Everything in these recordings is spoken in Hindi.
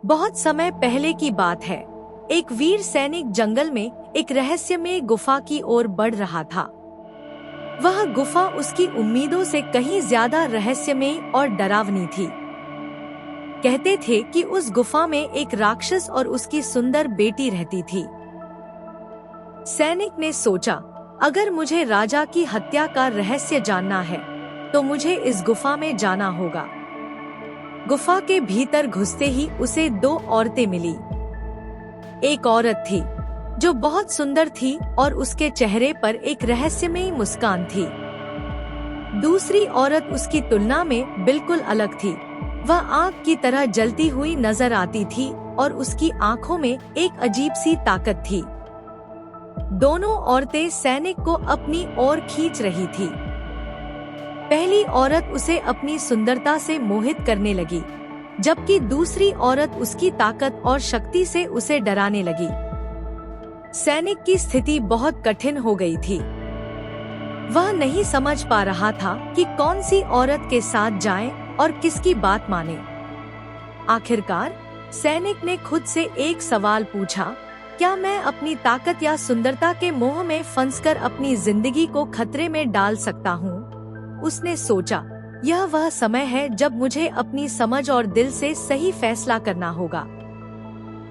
बहुत समय पहले की बात है। एक वीर सैनिक जंगल में एक रहस्यमय गुफा की ओर बढ़ रहा था। वह गुफा उसकी उम्मीदों से कहीं ज्यादा रहस्यमय और डरावनी थी। कहते थे कि उस गुफा में एक राक्षस और उसकी सुंदर बेटी रहती थी। सैनिक ने सोचा, अगर मुझे राजा की हत्या का रहस्य जानना है तो मुझे इस गुफा में जाना होगा। गुफा के भीतर घुसते ही उसे दो औरतें मिली। एक औरत थी जो बहुत सुंदर थी और उसके चेहरे पर एक रहस्यमयी मुस्कान थी। दूसरी औरत उसकी तुलना में बिल्कुल अलग थी। वह आग की तरह जलती हुई नजर आती थी और उसकी आंखों में एक अजीब सी ताकत थी। दोनों औरतें सैनिक को अपनी ओर खींच रही थी। पहली औरत उसे अपनी सुंदरता से मोहित करने लगी, जबकि दूसरी औरत उसकी ताकत और शक्ति से उसे डराने लगी। सैनिक की स्थिति बहुत कठिन हो गई थी। वह नहीं समझ पा रहा था कि कौन सी औरत के साथ जाए और किसकी बात माने। आखिरकार सैनिक ने खुद से एक सवाल पूछा, क्या मैं अपनी ताकत या सुंदरता के मोह में फंसकर अपनी जिंदगी को खतरे में डाल सकता हूँ? उसने सोचा, यह वह समय है जब मुझे अपनी समझ और दिल से सही फैसला करना होगा।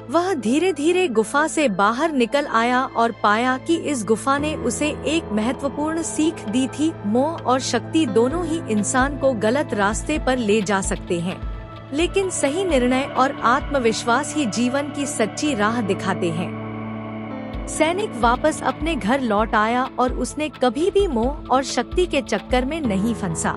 वह धीरे धीरे गुफा से बाहर निकल आया और पाया कि इस गुफा ने उसे एक महत्वपूर्ण सीख दी थी। मोह और शक्ति दोनों ही इंसान को गलत रास्ते पर ले जा सकते हैं, लेकिन सही निर्णय और आत्मविश्वास ही जीवन की सच्ची राह दिखाते हैं। सैनिक वापस अपने घर लौट आया और उसने कभी भी मोह और शक्ति के चक्कर में नहीं फंसा।